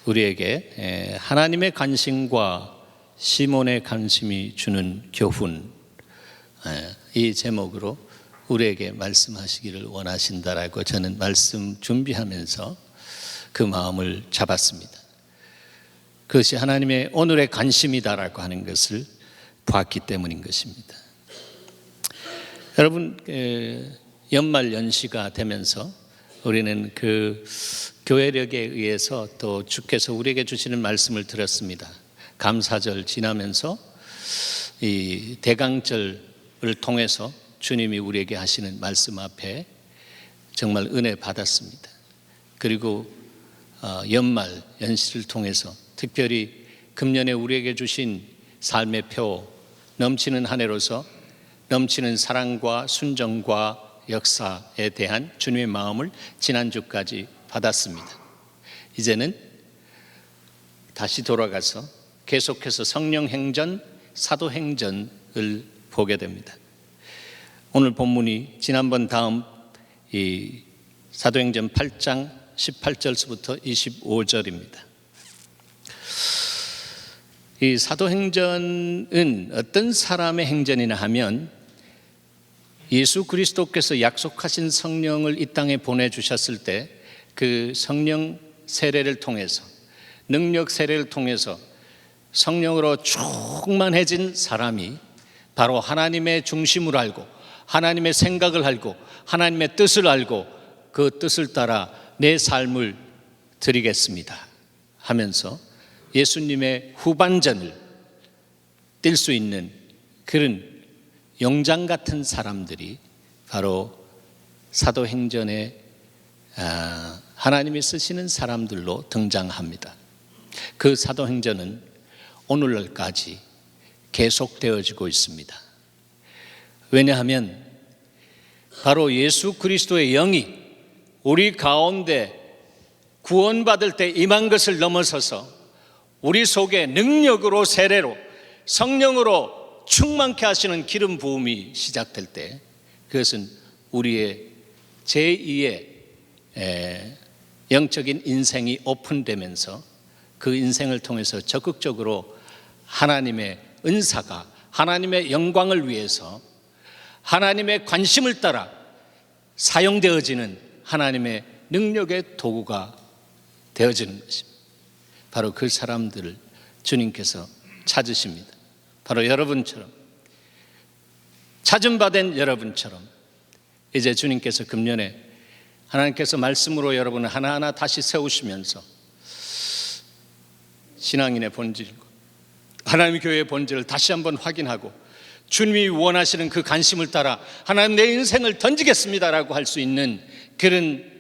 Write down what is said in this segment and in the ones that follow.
우리에게 하나님의 관심과 시몬의 관심이 주는 교훈, 이 제목으로 우리에게 말씀하시기를 원하신다라고 저는 말씀 준비하면서 그 마음을 잡았습니다. 그것이 하나님의 오늘의 관심이다라고 하는 것을 봤기 때문인 것입니다. 여러분, 연말 연시가 되면서 우리는 그 교회력에 의해서 또 주께서 우리에게 주시는 말씀을 들었습니다. 감사절 지나면서 이 대강절을 통해서 주님이 우리에게 하시는 말씀 앞에 정말 은혜 받았습니다. 그리고 연말 연시를 통해서 특별히 금년에 우리에게 주신 삶의 표, 넘치는 한 해로서 넘치는 사랑과 순정과 역사에 대한 주님의 마음을 지난주까지 받았습니다. 이제는 다시 돌아가서 계속해서 성령행전, 사도행전을 보게 됩니다. 오늘 본문이 지난번 다음 이 사도행전 8장 18절부터 25절입니다. 이 사도행전은 어떤 사람의 행전이나 하면 예수 그리스도께서 약속하신 성령을 이 땅에 보내주셨을 때 그 성령 세례를 통해서, 능력 세례를 통해서 성령으로 충만해진 사람이 바로 하나님의 중심을 알고 하나님의 생각을 알고 하나님의 뜻을 알고 그 뜻을 따라 내 삶을 드리겠습니다 하면서 예수님의 후반전을 뛸 수 있는 그런 용장 같은 사람들이 바로 사도행전에 하나님이 쓰시는 사람들로 등장합니다. 그 사도행전은 오늘날까지 계속되어지고 있습니다. 왜냐하면 바로 예수 그리스도의 영이 우리 가운데 구원받을 때 임한 것을 넘어서서 우리 속에 능력으로 세례로 성령으로 충만케 하시는 기름 부음이 시작될 때 그것은 우리의 제2의 영적인 인생이 오픈되면서 그 인생을 통해서 적극적으로 하나님의 은사가 하나님의 영광을 위해서 하나님의 관심을 따라 사용되어지는 하나님의 능력의 도구가 되어지는 것입니다. 바로 그 사람들을 주님께서 찾으십니다. 바로 여러분처럼, 찾음받은 여러분처럼 이제 주님께서 금년에 하나님께서 말씀으로 여러분을 하나하나 다시 세우시면서 신앙인의 본질과 하나님의 교회의 본질을 다시 한번 확인하고 주님이 원하시는 그 관심을 따라 하나님 내 인생을 던지겠습니다라고 할 수 있는 그런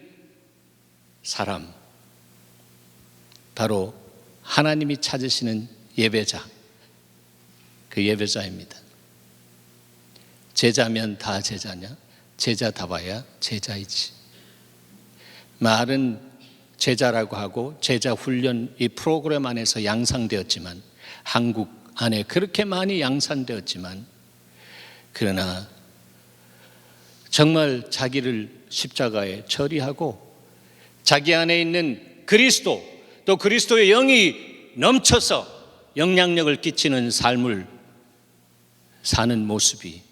사람, 바로 하나님이 찾으시는 예배자, 그 예배자입니다. 제자면 다 제자냐? 제자다봐야 제자이지. 말은 제자라고 하고 제자 훈련 이 프로그램 안에서 양상되었지만 한국 안에 그렇게 많이 양산되었지만 그러나 정말 자기를 십자가에 처리하고 자기 안에 있는 그리스도 또 그리스도의 영이 넘쳐서 영향력을 끼치는 삶을 사는 모습이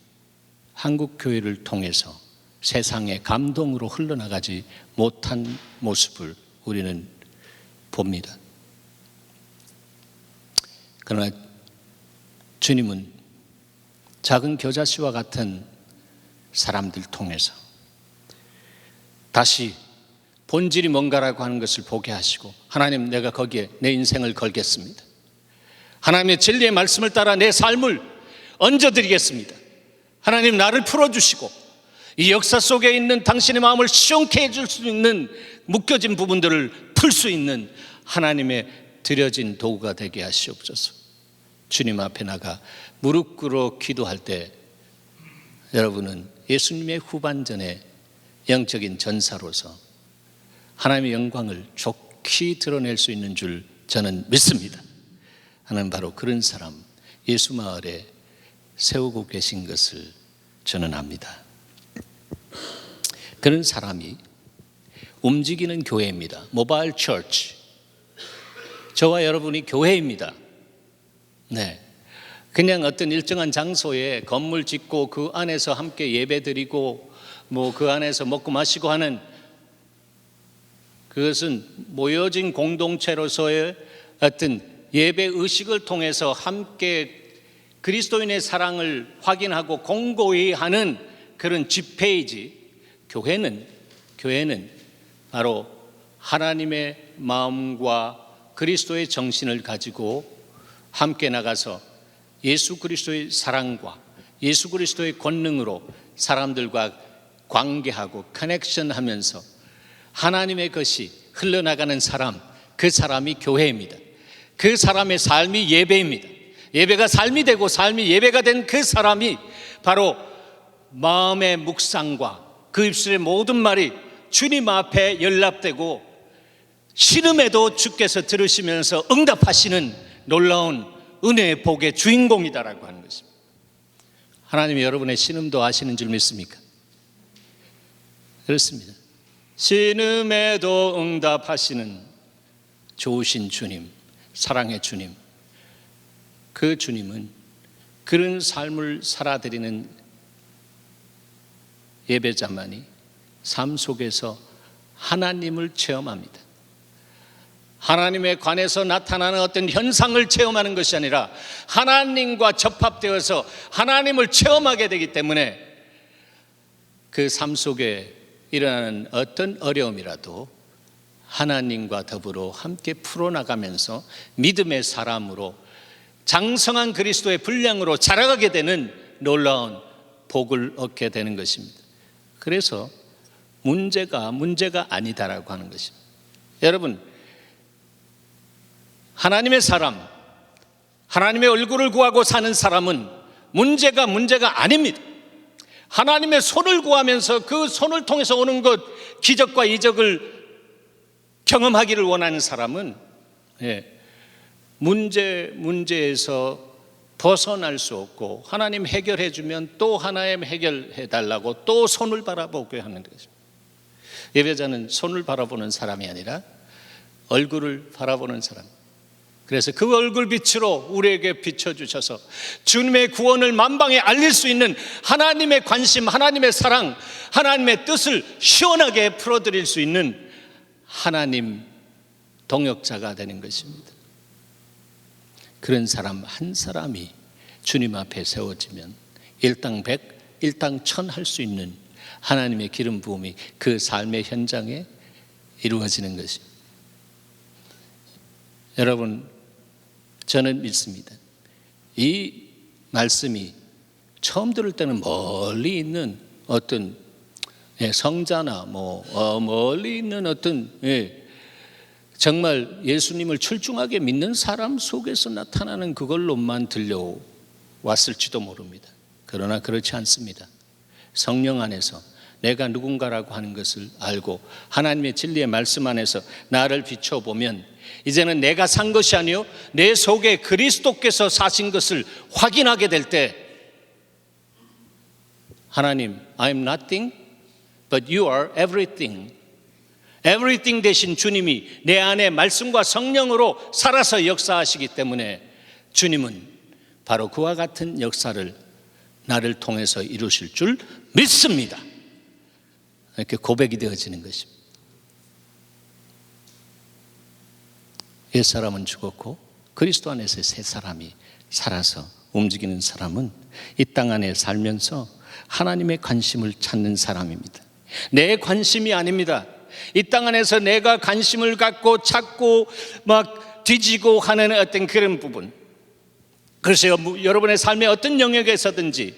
한국 교회를 통해서 세상에 감동으로 흘러나가지 못한 모습을 우리는 봅니다. 그러나 주님은 작은 겨자씨와 같은 사람들 통해서 다시 본질이 뭔가라고 하는 것을 보게 하시고 하나님 내가 거기에 내 인생을 걸겠습니다. 하나님의 진리의 말씀을 따라 내 삶을 얹어드리겠습니다. 하나님 나를 풀어주시고 이 역사 속에 있는 당신의 마음을 시원케 해줄 수 있는 묶여진 부분들을 풀 수 있는 하나님의 드려진 도구가 되게 하시옵소서. 주님 앞에 나가 무릎 꿇어 기도할 때 여러분은 예수님의 후반전에 영적인 전사로서 하나님의 영광을 좋게 드러낼 수 있는 줄 저는 믿습니다. 하나님 바로 그런 사람 예수 마을에 세우고 계신 것을 저는 압니다. 그런 사람이 움직이는 교회입니다. 모바일 처치. 저와 여러분이 교회입니다. 네. 그냥 어떤 일정한 장소에 건물 짓고 그 안에서 함께 예배드리고 뭐 그 안에서 먹고 마시고 하는, 그것은 모여진 공동체로서의 어떤 예배 의식을 통해서 함께 그리스도인의 사랑을 확인하고 공고히 하는 그런 집회이지, 교회는 바로 하나님의 마음과 그리스도의 정신을 가지고 함께 나가서 예수 그리스도의 사랑과 예수 그리스도의 권능으로 사람들과 관계하고 커넥션하면서 하나님의 것이 흘러나가는 사람, 그 사람이 교회입니다. 그 사람의 삶이 예배입니다. 예배가 삶이 되고 삶이 예배가 된 그 사람이 바로 마음의 묵상과 그 입술의 모든 말이 주님 앞에 연락되고 신음에도 주께서 들으시면서 응답하시는 놀라운 은혜의 복의 주인공이다라고 하는 것입니다. 하나님이 여러분의 신음도 아시는 줄 믿습니까? 그렇습니다. 신음에도 응답하시는 좋으신 주님, 사랑의 주님, 그 주님은 그런 삶을 살아드리는 예배자만이 삶 속에서 하나님을 체험합니다. 하나님에 관해서 나타나는 어떤 현상을 체험하는 것이 아니라 하나님과 접합되어서 하나님을 체험하게 되기 때문에 그 삶 속에 일어나는 어떤 어려움이라도 하나님과 더불어 함께 풀어나가면서 믿음의 사람으로 장성한 그리스도의 분량으로 자라가게 되는 놀라운 복을 얻게 되는 것입니다. 그래서 문제가 아니다라고 하는 것입니다. 여러분, 하나님의 사람, 하나님의 얼굴을 구하고 사는 사람은 문제가 아닙니다. 하나님의 손을 구하면서 그 손을 통해서 오는 것, 기적과 이적을 경험하기를 원하는 사람은 문제에서 벗어날 수 없고, 하나님 해결해 주면 또 하나님 해결해 달라고 또 손을 바라보게 하는 것입니다. 예배자는 손을 바라보는 사람이 아니라 얼굴을 바라보는 사람. 그래서 그 얼굴 빛으로 우리에게 비춰주셔서 주님의 구원을 만방에 알릴 수 있는 하나님의 관심, 하나님의 사랑, 하나님의 뜻을 시원하게 풀어드릴 수 있는 하나님 동역자가 되는 것입니다. 그런 사람 한 사람이 주님 앞에 세워지면 일당백, 일당천 할 수 있는 하나님의 기름 부음이 그 삶의 현장에 이루어지는 것입니다. 여러분, 저는 믿습니다. 이 말씀이 처음 들을 때는 멀리 있는 어떤 성자나 멀리 있는 어떤 정말 예수님을 출중하게 믿는 사람 속에서 나타나는 그걸로만 들려왔을지도 모릅니다. 그러나 그렇지 않습니다. 성령 안에서 내가 누군가라고 하는 것을 알고 하나님의 진리의 말씀 안에서 나를 비춰보면 이제는 내가 산 것이 아니요 내 속에 그리스도께서 사신 것을 확인하게 될 때, 하나님, I am nothing but you are everything. everything 되신 주님이 내 안에 말씀과 성령으로 살아서 역사하시기 때문에 주님은 바로 그와 같은 역사를 나를 통해서 이루실 줄 믿습니다. 이렇게 고백이 되어지는 것입니다. 옛사람은 죽었고 그리스도 안에서 새 사람이 살아서 움직이는 사람은 이 땅 안에 살면서 하나님의 관심을 찾는 사람입니다. 내 관심이 아닙니다. 이 땅 안에서 내가 관심을 갖고 찾고 막 뒤지고 하는 어떤 그런 부분, 그래서 여러분의 삶의 어떤 영역에서든지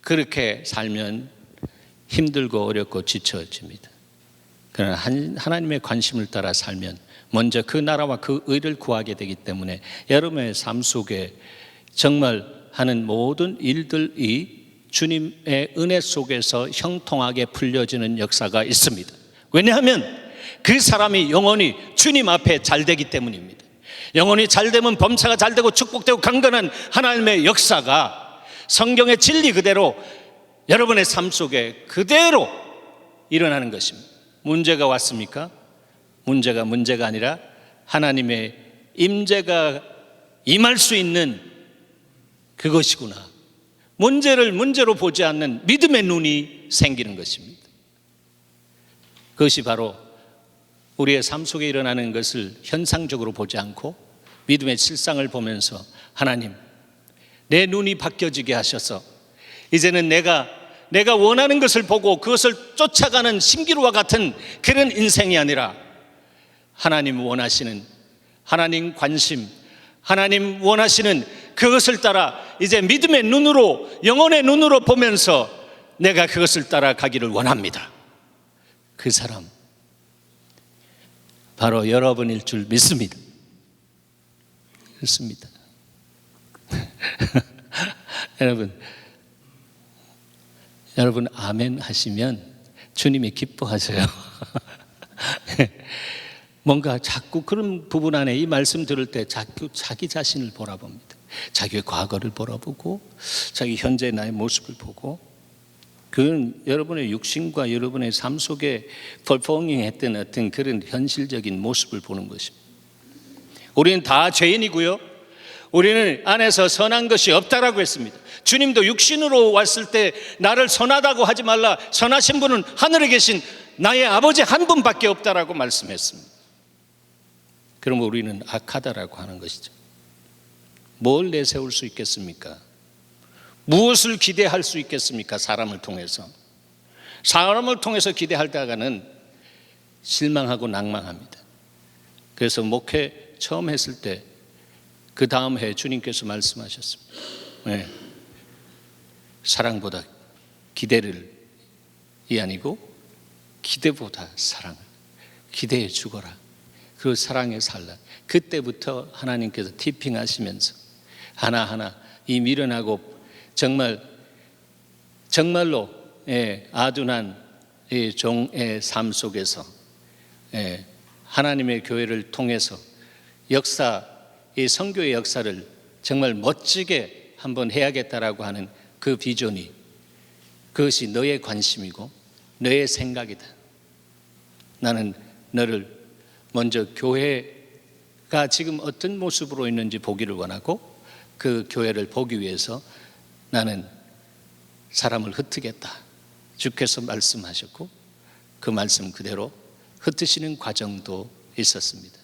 그렇게 살면 힘들고 어렵고 지쳐집니다. 그러나 하나님의 관심을 따라 살면 먼저 그 나라와 그 의를 구하게 되기 때문에 여러분의 삶 속에 정말 하는 모든 일들이 주님의 은혜 속에서 형통하게 풀려지는 역사가 있습니다. 왜냐하면 그 사람이 영원히 주님 앞에 잘 되기 때문입니다. 영원히 잘 되면 범사가 잘 되고 축복되고 강건한 하나님의 역사가 성경의 진리 그대로 여러분의 삶 속에 그대로 일어나는 것입니다. 문제가 왔습니까? 문제가 아니라 하나님의 임재가 임할 수 있는 그것이구나. 문제를 문제로 보지 않는 믿음의 눈이 생기는 것입니다. 그것이 바로 우리의 삶 속에 일어나는 것을 현상적으로 보지 않고 믿음의 실상을 보면서 하나님, 내 눈이 바뀌어지게 하셔서 이제는 내가 원하는 것을 보고 그것을 쫓아가는 신기루와 같은 그런 인생이 아니라 하나님 원하시는, 하나님 관심, 하나님 원하시는 그것을 따라 이제 믿음의 눈으로, 영혼의 눈으로 보면서 내가 그것을 따라가기를 원합니다. 그 사람 바로 여러분일 줄 믿습니다. 그렇습니다. 여러분 아멘 하시면 주님이 기뻐하세요. 뭔가 자꾸 그런 부분 안에 이 말씀 들을 때 자꾸 자기 자신을 보라봅니다. 자기의 과거를 보라보고 자기 현재 나의 모습을 보고, 그건 여러분의 육신과 여러분의 삶 속에 퍼포밍했던 어떤 그런 현실적인 모습을 보는 것입니다. 우리는 다 죄인이고요, 우리는 안에서 선한 것이 없다라고 했습니다. 주님도 육신으로 왔을 때 나를 선하다고 하지 말라, 선하신 분은 하늘에 계신 나의 아버지 한 분밖에 없다라고 말씀했습니다. 그러면 우리는 악하다라고 하는 것이죠. 뭘 내세울 수 있겠습니까? 무엇을 기대할 수 있겠습니까? 사람을 통해서 기대하다가는 실망하고 낭망합니다. 그래서 목회 처음 했을 때 그 다음 해 주님께서 말씀하셨습니다. 네. 사랑보다 기대를 이 아니고 기대보다 사랑을, 기대해 죽어라, 그 사랑에 살라. 그때부터 하나님께서 티핑하시면서 하나하나 이 미련하고 정말로 아둔한 이 종의 삶 속에서 하나님의 교회를 통해서 이 선교의 역사를 정말 멋지게 한번 해야겠다라고 하는 그 비전이, 그것이 너의 관심이고 너의 생각이다. 나는 너를 먼저 교회가 지금 어떤 모습으로 있는지 보기를 원하고, 그 교회를 보기 위해서 나는 사람을 흩트겠다. 주께서 말씀하셨고 그 말씀 그대로 흩으시는 과정도 있었습니다.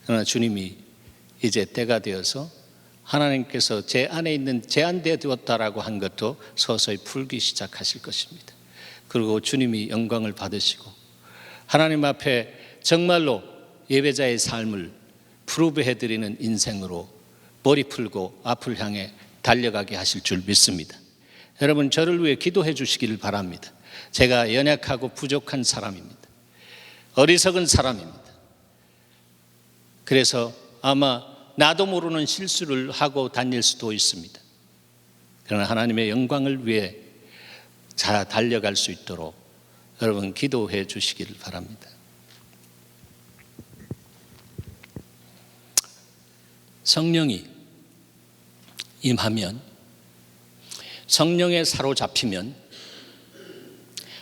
그러나 주님이 이제 때가 되어서 하나님께서 제 안에 있는 제한되었다라고 한 것도 서서히 풀기 시작하실 것입니다. 그리고 주님이 영광을 받으시고 하나님 앞에 정말로 예배자의 삶을 프루브해드리는 인생으로 머리 풀고 앞을 향해 달려가게 하실 줄 믿습니다. 여러분, 저를 위해 기도해 주시기를 바랍니다. 제가 연약하고 부족한 사람입니다. 어리석은 사람입니다. 그래서 아마 나도 모르는 실수를 하고 다닐 수도 있습니다. 그러나 하나님의 영광을 위해 잘 달려갈 수 있도록 여러분 기도해 주시기를 바랍니다. 성령이 임하면, 성령에 사로잡히면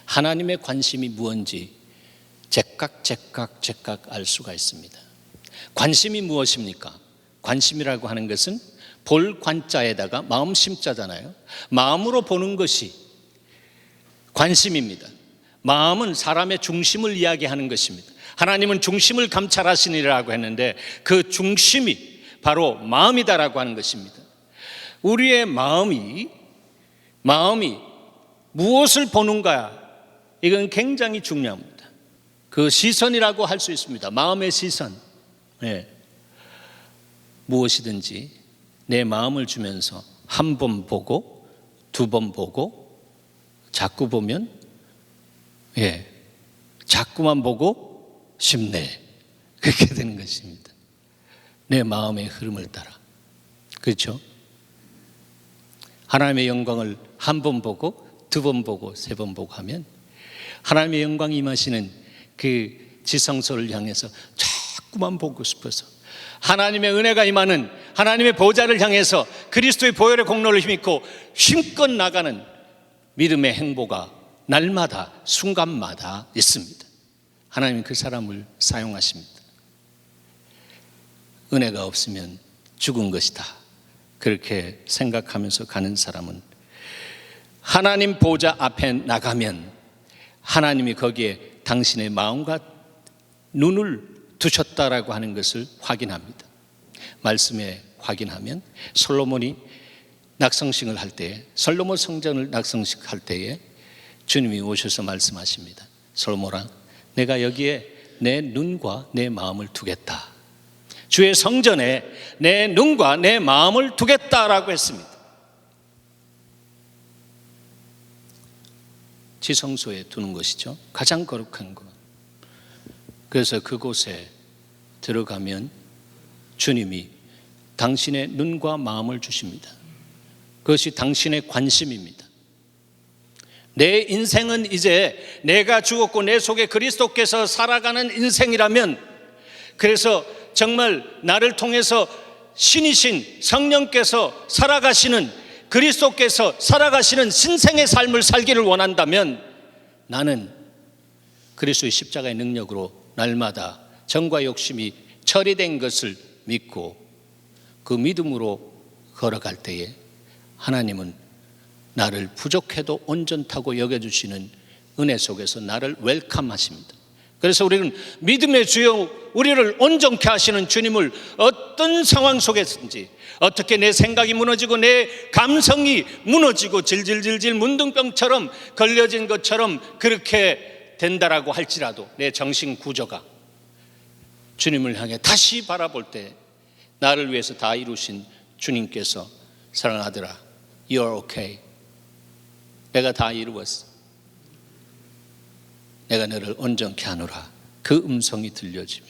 하나님의 관심이 무엇인지 제각 알 수가 있습니다. 관심이 무엇입니까? 관심이라고 하는 것은 볼 관자에다가 마음 심자잖아요. 마음으로 보는 것이 관심입니다. 마음은 사람의 중심을 이야기하는 것입니다. 하나님은 중심을 감찰하시니라고 했는데 그 중심이 바로 마음이다라고 하는 것입니다. 우리의 마음이 무엇을 보는가, 이건 굉장히 중요합니다. 그 시선이라고 할 수 있습니다. 마음의 시선. 무엇이든지 내 마음을 주면서 한 번 보고 두 번 보고 자꾸 보면 자꾸만 보고 싶네, 그렇게 되는 것입니다. 내 마음의 흐름을 따라. 그렇죠? 하나님의 영광을 한 번 보고 두 번 보고 세 번 보고 하면 하나님의 영광이 임하시는 그 지성소를 향해서 자꾸만 보고 싶어서, 하나님의 은혜가 임하는 하나님의 보좌를 향해서 그리스도의 보혈의 공로를 힘입고 힘껏 나가는 믿음의 행보가 날마다 순간마다 있습니다. 하나님은 그 사람을 사용하십니다. 은혜가 없으면 죽은 것이다. 그렇게 생각하면서 가는 사람은 하나님 보좌 앞에 나가면 하나님이 거기에 당신의 마음과 눈을 두셨다라고 하는 것을 확인합니다. 말씀에 확인하면 솔로몬이 낙성식을 할 때에, 솔로몬 성전을 낙성식 할 때에 주님이 오셔서 말씀하십니다. 솔로몬아, 내가 여기에 내 눈과 내 마음을 두겠다. 주의 성전에 내 눈과 내 마음을 두겠다라고 했습니다. 지성소에 두는 것이죠. 가장 거룩한 것. 그래서 그곳에 들어가면 주님이 당신의 눈과 마음을 주십니다. 그것이 당신의 관심입니다. 내 인생은 이제 내가 죽었고 내 속에 그리스도께서 살아가는 인생이라면, 그래서 정말 나를 통해서 신이신 성령께서 살아가시는, 그리스도께서 살아가시는 신생의 삶을 살기를 원한다면 나는 그리스도의 십자가의 능력으로 날마다 정과 욕심이 처리된 것을 믿고 그 믿음으로 걸어갈 때에 하나님은 나를 부족해도 온전하고 여겨주시는 은혜 속에서 나를 웰컴하십니다. 그래서 우리는 믿음의 주여, 우리를 온전케 하시는 주님을 어떤 상황 속에서든지, 어떻게 내 생각이 무너지고 내 감성이 무너지고 질질질질 문둥병처럼 걸려진 것처럼 그렇게 된다라고 할지라도 내 정신 구조가 주님을 향해 다시 바라볼 때 나를 위해서 다 이루신 주님께서 사랑하는 아들아, You're okay. 내가 다 이루었어. 내가 너를 온전케 하노라. 그 음성이 들려지면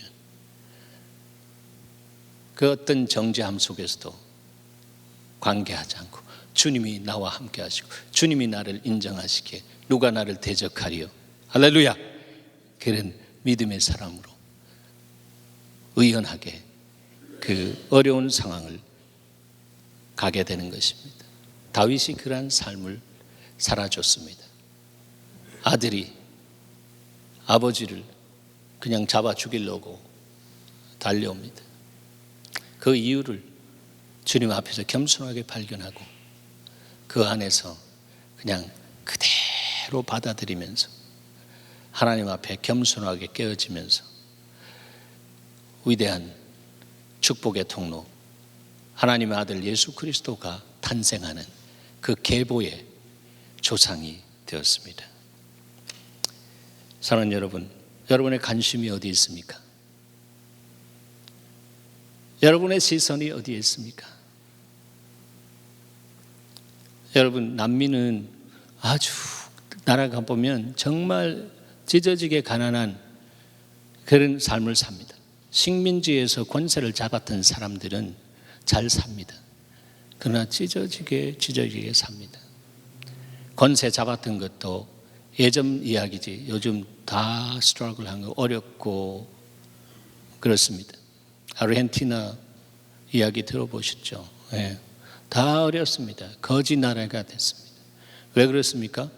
그 어떤 정죄함 속에서도 관계하지 않고 주님이 나와 함께 하시고 주님이 나를 인정하시기에 누가 나를 대적하리요. 할렐루야. 그런 믿음의 사람으로 의연하게 그 어려운 상황을 가게 되는 것입니다. 다윗이 그러한 삶을 살아줬습니다. 아들이 아버지를 그냥 잡아 죽이려고 달려옵니다. 그 이유를 주님 앞에서 겸손하게 발견하고 그 안에서 그냥 그대로 받아들이면서 하나님 앞에 겸손하게 깨어지면서 위대한 축복의 통로, 하나님의 아들 예수 그리스도가 탄생하는 그 계보의 조상이 되었습니다. 사랑하는 여러분, 여러분의 관심이 어디 있습니까? 여러분의 시선이 어디에 있습니까? 여러분, 남미는 아주 나라가 보면 정말 찢어지게 가난한 그런 삶을 삽니다. 식민지에서 권세를 잡았던 사람들은 잘 삽니다. 그러나 찢어지게 삽니다. 권세 잡았던 것도 예전 이야기지, 요즘 다 스트러글한 거 어렵고 그렇습니다. 아르헨티나 이야기 들어보셨죠? 네. 다 어렵습니다. 거지 나라가 됐습니다. 왜 그렇습니까?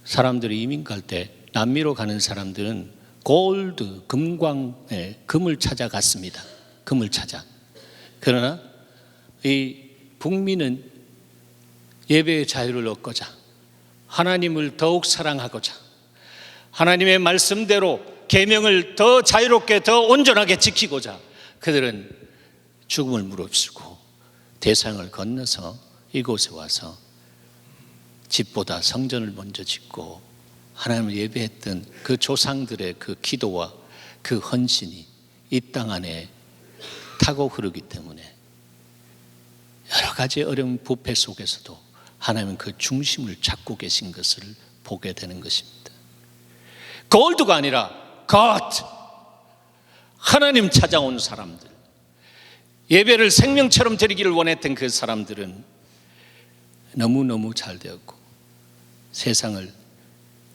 사람들이 이민 갈 때 남미로 가는 사람들은 골드, 금을 찾아갔습니다. 금을 찾아. 그러나 이 북미는 예배의 자유를 얻고자, 하나님을 더욱 사랑하고자, 하나님의 말씀대로 계명을 더 자유롭게 더 온전하게 지키고자 그들은 죽음을 무릅쓰고 대상을 건너서 이곳에 와서 집보다 성전을 먼저 짓고 하나님을 예배했던 그 조상들의 그 기도와 그 헌신이 이 땅 안에 타고 흐르기 때문에 여러 가지 어려운 부패 속에서도 하나님은 그 중심을 잡고 계신 것을 보게 되는 것입니다. 골드가 아니라 God, 하나님 찾아온 사람들, 예배를 생명처럼 드리기를 원했던 그 사람들은 너무너무 잘 되었고 세상을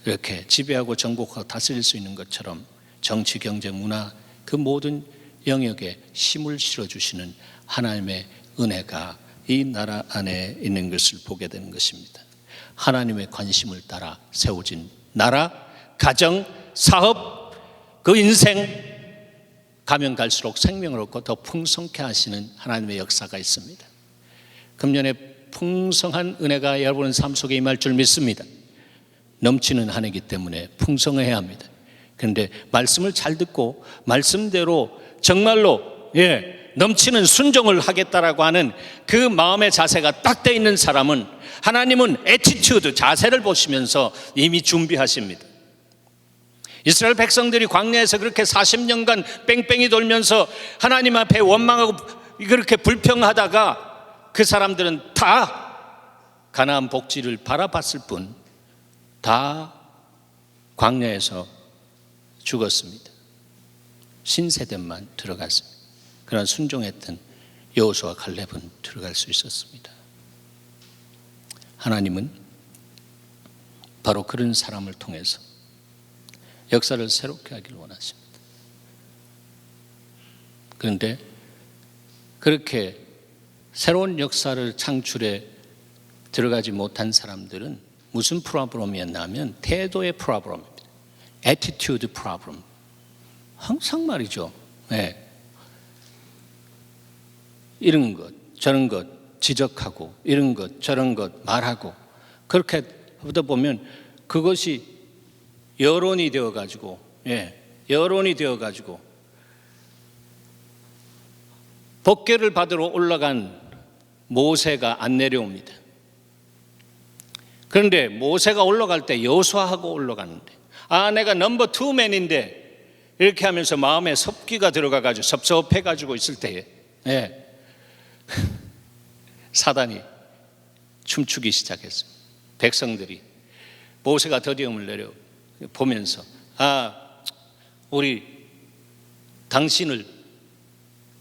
이렇게 지배하고 정복하고 다스릴 수 있는 것처럼 정치, 경제, 문화 그 모든 영역에 힘을 실어주시는 하나님의 은혜가 이 나라 안에 있는 것을 보게 되는 것입니다. 하나님의 관심을 따라 세워진 나라, 가정, 사업, 그 인생, 가면 갈수록 생명을 얻고 더 풍성케 하시는 하나님의 역사가 있습니다. 금년에 풍성한 은혜가 여러분의 삶 속에 임할 줄 믿습니다. 넘치는 한 해이기 때문에 풍성해야 합니다. 그런데 말씀을 잘 듣고 말씀대로 정말로 넘치는 순종을 하겠다라고 하는 그 마음의 자세가 딱 돼 있는 사람은 하나님은 애티튜드, 자세를 보시면서 이미 준비하십니다. 이스라엘 백성들이 광야에서 그렇게 40년간 뺑뺑이 돌면서 하나님 앞에 원망하고 그렇게 불평하다가 그 사람들은 다 가나안 복지를 바라봤을 뿐 다 광야에서 죽었습니다. 신세대만 들어갔습니다. 그러나 순종했던 여호수아 갈렙은 들어갈 수 있었습니다. 하나님은 바로 그런 사람을 통해서 역사를 새롭게 하기를 원하십니다. 그런데 그렇게 새로운 역사를 창출해 들어가지 못한 사람들은 무슨 프로블럼이었냐면 태도의 프로블럼입니다. 애티튜드 프로블럼. 항상 말이죠. 이런 것 저런 것 지적하고 이런 것 저런 것 말하고 그렇게 하다 보면 그것이 여론이 되어가지고 여론이 되어가지고 법궤를 받으러 올라간 모세가 안 내려옵니다. 그런데 모세가 올라갈 때 여호수아하고 올라가는데 내가 넘버 투맨인데 이렇게 하면서 마음에 섭기가 들어가가지고 섭섭해가지고 있을 때에 사단이 춤추기 시작했습니다. 백성들이 모세가 더디움을 내려 보면서 우리 당신을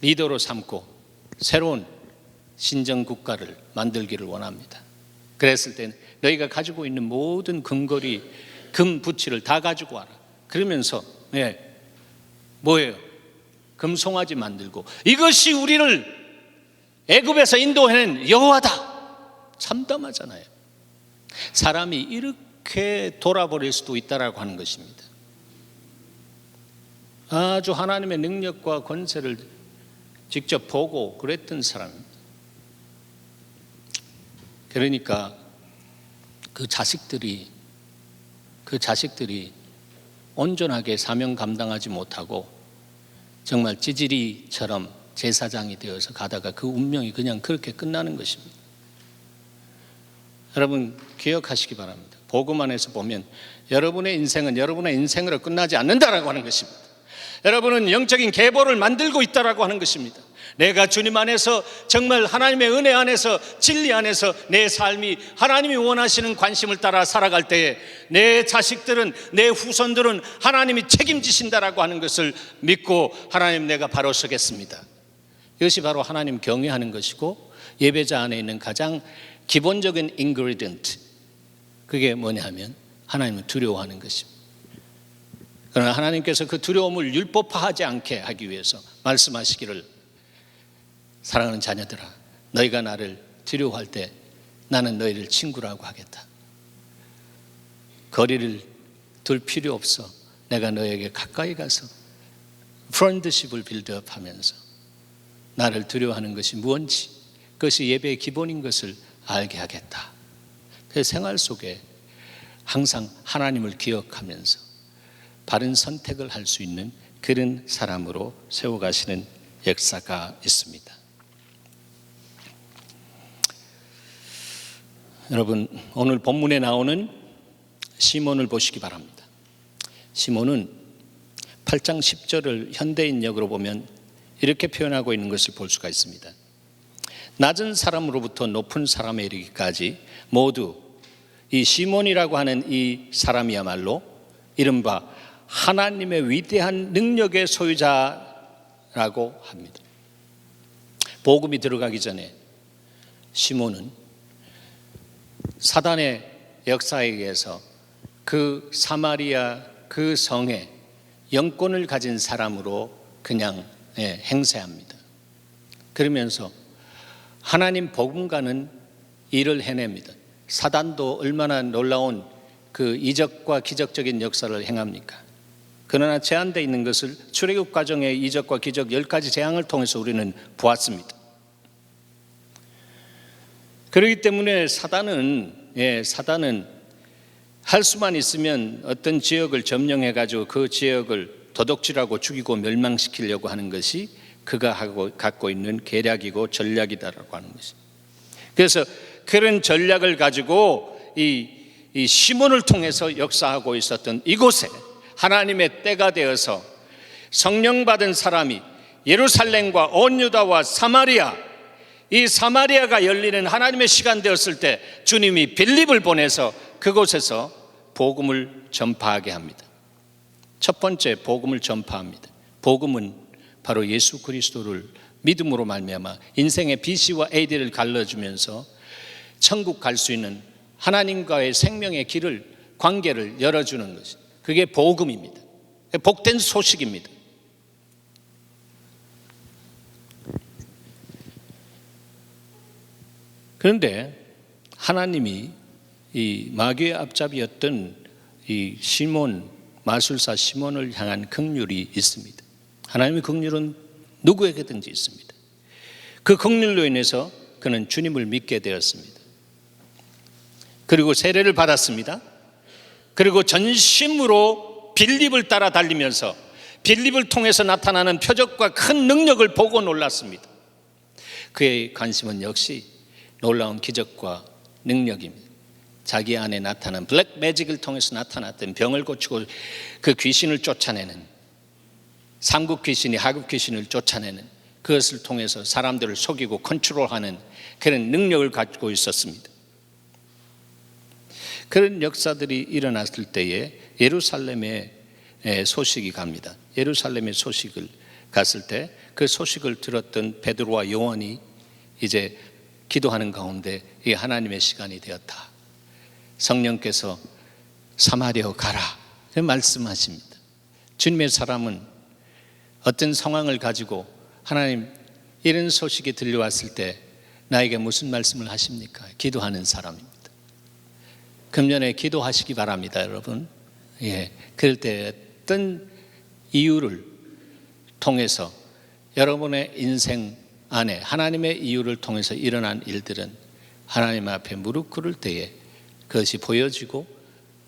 리더로 삼고 새로운 신정국가를 만들기를 원합니다. 그랬을 때는 너희가 가지고 있는 모든 금거리, 금 부치를 다 가지고 와라. 그러면서 뭐예요? 금송아지 만들고 이것이 우리를 애굽에서 인도해낸 여호와다. 참담하잖아요. 사람이 이렇게 돌아버릴 수도 있다라고 하는 것입니다. 아주 하나님의 능력과 권세를 직접 보고 그랬던 사람입니다. 그러니까 그 자식들이 온전하게 사명 감당하지 못하고 정말 찌질이처럼 제사장이 되어서 가다가 그 운명이 그냥 그렇게 끝나는 것입니다. 여러분 기억하시기 바랍니다. 복음 안에서 보면 여러분의 인생은 여러분의 인생으로 끝나지 않는다라고 하는 것입니다. 여러분은 영적인 계보를 만들고 있다라고 하는 것입니다. 내가 주님 안에서 정말 하나님의 은혜 안에서 진리 안에서 내 삶이 하나님이 원하시는 관심을 따라 살아갈 때에 내 자식들은 내 후손들은 하나님이 책임지신다라고 하는 것을 믿고 하나님 내가 바로 서겠습니다. 이것이 바로 하나님 경외하는 것이고 예배자 안에 있는 가장 기본적인 인그리디언트, 그게 뭐냐 하면 하나님을 두려워하는 것입니다. 그러나 하나님께서 그 두려움을 율법화하지 않게 하기 위해서 말씀하시기를 사랑하는 자녀들아 너희가 나를 두려워할 때 나는 너희를 친구라고 하겠다. 거리를 둘 필요 없어. 내가 너에게 가까이 가서 프렌드십을 빌드업 하면서 나를 두려워하는 것이 무언지 그것이 예배의 기본인 것을 알게 하겠다. 그 생활 속에 항상 하나님을 기억하면서 바른 선택을 할 수 있는 그런 사람으로 세워가시는 역사가 있습니다. 여러분 오늘 본문에 나오는 시몬을 보시기 바랍니다. 시몬은 8장 10절을 현대인역으로 보면 이렇게 표현하고 있는 것을 볼 수가 있습니다. 낮은 사람으로부터 높은 사람에 이르기까지 모두 이 시몬이라고 하는 이 사람이야말로 이른바 하나님의 위대한 능력의 소유자라고 합니다. 복음이 들어가기 전에 시몬은 사단의 역사에 의해서 그 사마리아 그 성에 영권을 가진 사람으로 그냥 행세합니다. 그러면서 하나님 복음과는 일을 해냅니다. 사단도 얼마나 놀라운 그 이적과 기적적인 역사를 행합니까? 그러나 제한되어 있는 것을 출애굽 과정의 이적과 기적 10가지 재앙을 통해서 우리는 보았습니다. 그렇기 때문에 사단은 할 수만 있으면 어떤 지역을 점령해 가지고 그 지역을 도둑질하고 죽이고 멸망시키려고 하는 것이 그가 갖고 있는 계략이고 전략이다라고 하는 것입니다. 그래서 그런 전략을 가지고 이 시몬을 통해서 역사하고 있었던 이곳에 하나님의 때가 되어서 성령 받은 사람이 예루살렘과 온 유다와 사마리아, 이 사마리아가 열리는 하나님의 시간 되었을 때 주님이 빌립을 보내서 그곳에서 복음을 전파하게 합니다. 첫 번째, 복음을 전파합니다. 복음은 바로 예수 그리스도를 믿음으로 말미암아 인생의 BC와 AD를 갈라주면서 천국 갈 수 있는 하나님과의 생명의 길을, 관계를 열어주는 것이, 그게 복음입니다. 복된 소식입니다. 그런데 하나님이 이 마귀의 앞잡이였던 이 시몬, 마술사 시몬을 향한 긍휼이 있습니다. 하나님의 긍휼은 누구에게든지 있습니다. 그 긍휼로 인해서 그는 주님을 믿게 되었습니다. 그리고 세례를 받았습니다. 그리고 전심으로 빌립을 따라 달리면서 빌립을 통해서 나타나는 표적과 큰 능력을 보고 놀랐습니다. 그의 관심은 역시 놀라운 기적과 능력입니다. 자기 안에 나타난 블랙 매직을 통해서 나타났던 병을 고치고 그 귀신을 쫓아내는, 삼국 귀신이 하급 귀신을 쫓아내는, 그것을 통해서 사람들을 속이고 컨트롤하는 그런 능력을 가지고 있었습니다. 그런 역사들이 일어났을 때에 예루살렘에 소식이 갑니다. 예루살렘의 소식을 갔을 때 그 소식을 들었던 베드로와 요한이 이제 기도하는 가운데 이 하나님의 시간이 되었다. 성령께서 사마리아 가라 말씀하십니다. 주님의 사람은 어떤 상황을 가지고 하나님 이런 소식이 들려왔을 때 나에게 무슨 말씀을 하십니까? 기도하는 사람입니다. 금년에 기도하시기 바랍니다, 여러분. 그럴 때 어떤 이유를 통해서 여러분의 인생 안에 하나님의 이유를 통해서 일어난 일들은 하나님 앞에 무릎 꿇을 때에 그것이 보여지고,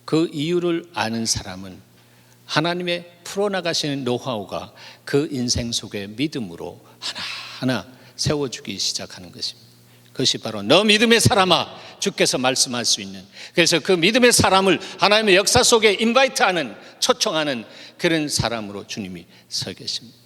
그 이유를 아는 사람은 하나님의 풀어나가시는 노하우가 그 인생 속에 믿음으로 하나하나 세워주기 시작하는 것입니다. 그것이 바로 너 믿음의 사람아, 주께서 말씀할 수 있는, 그래서 그 믿음의 사람을 하나님의 역사 속에 인바이트하는, 초청하는 그런 사람으로 주님이 서 계십니다.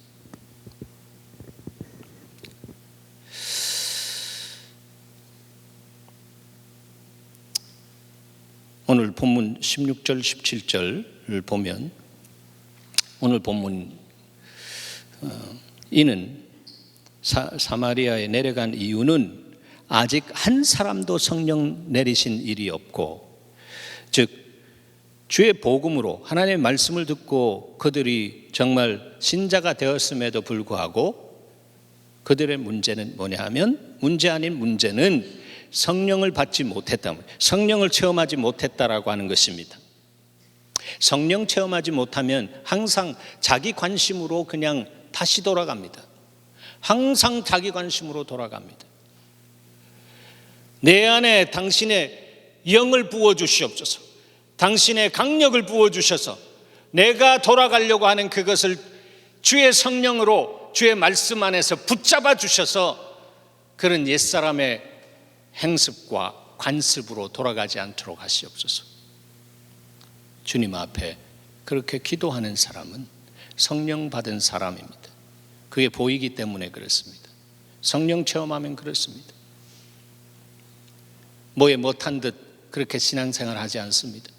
오늘 본문 16절 17절을 보면, 오늘 본문 이는 사마리아에 내려간 이유는 아직 한 사람도 성령 내리신 일이 없고, 즉 주의 복음으로 하나님의 말씀을 듣고 그들이 정말 신자가 되었음에도 불구하고 그들의 문제는 뭐냐 하면, 문제 아닌 문제는 성령을 받지 못했다, 성령을 체험하지 못했다라고 하는 것입니다. 성령 체험하지 못하면 항상 자기 관심으로 그냥 다시 돌아갑니다. 항상 자기 관심으로 돌아갑니다. 내 안에 당신의 영을 부어주시옵소서, 당신의 강력을 부어주셔서 내가 돌아가려고 하는 그것을 주의 성령으로, 주의 말씀 안에서 붙잡아 주셔서 그런 옛사람의 행습과 관습으로 돌아가지 않도록 하시옵소서. 주님 앞에 그렇게 기도하는 사람은 성령 받은 사람입니다. 그게 보이기 때문에 그렇습니다. 성령 체험하면 그렇습니다. 뭐에 못한 듯 그렇게 신앙생활 하지 않습니다.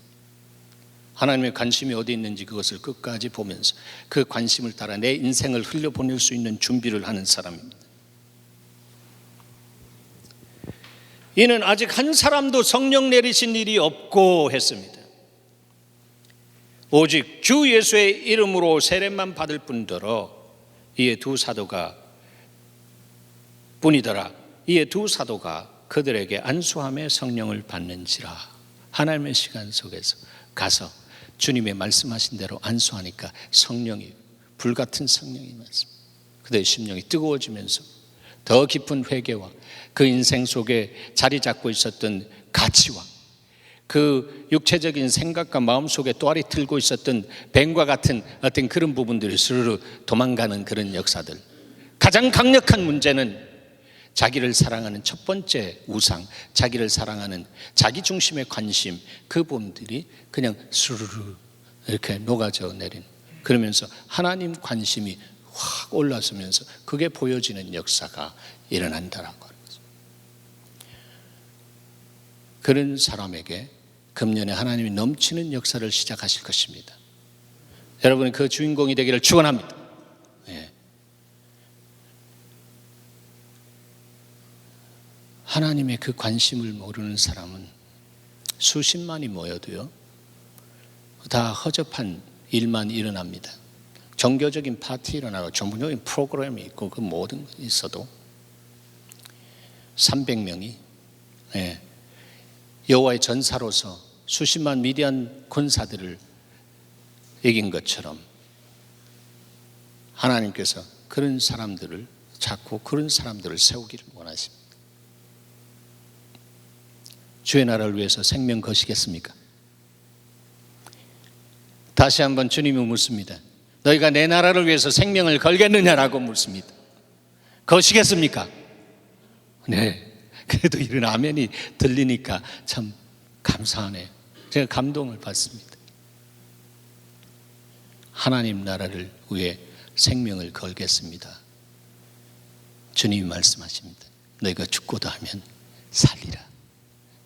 하나님의 관심이 어디 있는지 그것을 끝까지 보면서 그 관심을 따라 내 인생을 흘려보낼 수 있는 준비를 하는 사람입니다. 이는 아직 한 사람도 성령 내리신 일이 없고 했습니다. 오직 주 예수의 이름으로 세례만 받을 뿐더러 이에 두 사도가 뿐이더라. 이에 두 사도가 그들에게 안수함에 성령을 받는지라. 하나님의 시간 속에서 가서 주님의 말씀하신 대로 안수하니까 성령이, 불같은 성령이 말씀, 그들의 심령이 뜨거워지면서 더 깊은 회개와 그 인생 속에 자리 잡고 있었던 가치와 그 육체적인 생각과 마음속에 또아리 틀고 있었던 뱀과 같은 어떤 그런 부분들이 스르르 도망가는 그런 역사들. 가장 강력한 문제는 자기를 사랑하는 첫 번째 우상, 자기를 사랑하는 자기 중심의 관심, 그 부분들이 그냥 스르르 이렇게 녹아져 내린, 그러면서 하나님 관심이 확 올라서면서 그게 보여지는 역사가 일어난다라고 하는 거죠. 그런 사람에게 금년에 하나님이 넘치는 역사를 시작하실 것입니다. 여러분이 그 주인공이 되기를 축원합니다. 예. 하나님의 그 관심을 모르는 사람은 수십만이 모여도요, 다 허접한 일만 일어납니다. 종교적인 파티 일어나고 전문적인 프로그램이 있고 그 모든 것이 있어도 300명이 여호와의 전사로서 수십만 미디안 군사들을 이긴 것처럼 하나님께서 그런 사람들을 찾고 그런 사람들을 세우기를 원하십니다. 주의 나라를 위해서 생명 거시겠습니까? 다시 한번 주님이 묻습니다. 너희가 내 나라를 위해서 생명을 걸겠느냐라고 묻습니다. 거시겠습니까? 네. 그래도 이런 아멘이 들리니까 참 감사하네. 제가 감동을 받습니다. 하나님 나라를 위해 생명을 걸겠습니다. 주님이 말씀하십니다. 너희가 죽고도 하면 살리라.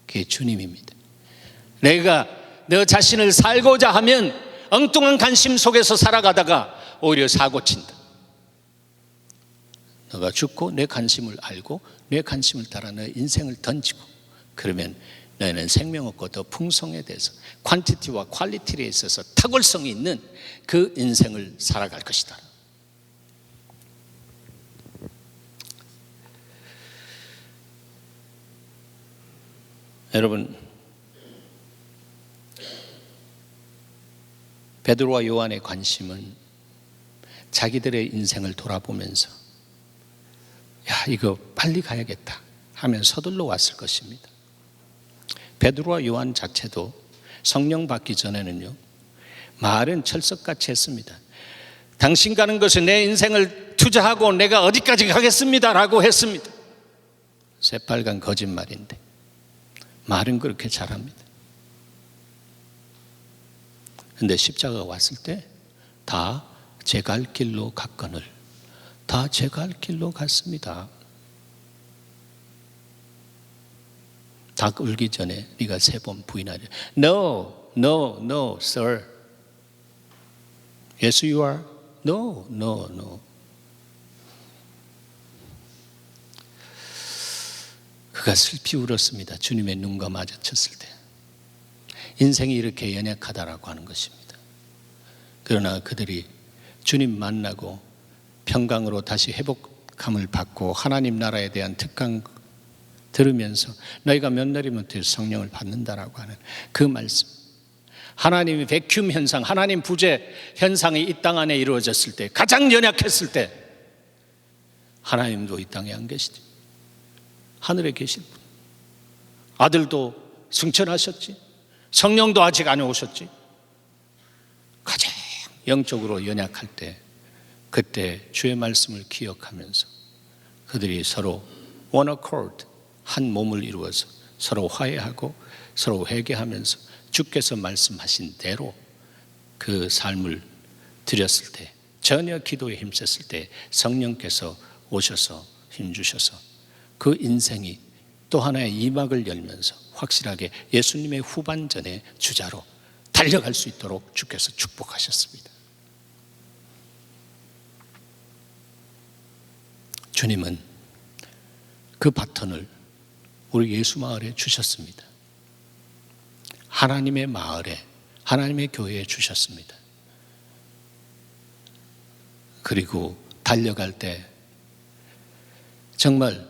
그게 주님입니다. 내가 너 자신을 살고자 하면 엉뚱한 관심 속에서 살아가다가 오히려 사고 친다. 너가 죽고 내 관심을 알고 내 관심을 따라 너의 인생을 던지고, 그러면 너희는 생명 없고 더 풍성해져서 퀀티티와 퀄리티에 있어서 탁월성이 있는 그 인생을 살아갈 것이다. 여러분, 베드로와 요한의 관심은 자기들의 인생을 돌아보면서 야, 이거 빨리 가야겠다 하면 서둘러 왔을 것입니다. 베드로와 요한 자체도 성령 받기 전에는요, 말은 철석같이 했습니다. 당신 가는 것에 내 인생을 투자하고 내가 어디까지 가겠습니다 라고 했습니다. 새빨간 거짓말인데 말은 그렇게 잘합니다. 근데 십자가가 왔을 때 다 제 갈 길로 갔거늘 다 제 갈 길로 갔습니다. 닭 울기 전에 네가 3번 부인하려. No, no, no, sir. Yes, you are. No, no, no. 그가 슬피 울었습니다. 주님의 눈과 마주쳤을 때. 인생이 이렇게 연약하다라고 하는 것입니다. 그러나 그들이 주님 만나고 평강으로 다시 회복함을 받고 하나님 나라에 대한 특강 들으면서 너희가 몇 날이면 성령을 받는다라고 하는 그 말씀, 하나님의 베큐um 현상, 하나님 부재 현상이 이 땅 안에 이루어졌을 때, 가장 연약했을 때 하나님도 이 땅에 안 계시지, 하늘에 계실 분, 아들도 승천하셨지, 성령도 아직 안 오셨지. 가장 영적으로 연약할 때, 그때 주의 말씀을 기억하면서 그들이 서로 one accord, 한 몸을 이루어서 서로 화해하고 서로 회개하면서 주께서 말씀하신 대로 그 삶을 드렸을 때, 전혀 기도에 힘썼을 때 성령께서 오셔서 힘주셔서 그 인생이 또 하나의 이막을 열면서 확실하게 예수님의 후반전의 주자로 달려갈 수 있도록 주께서 축복하셨습니다. 주님은 그 바톤을 우리 예수 마을에 주셨습니다. 하나님의 마을에, 하나님의 교회에 주셨습니다. 그리고 달려갈 때 정말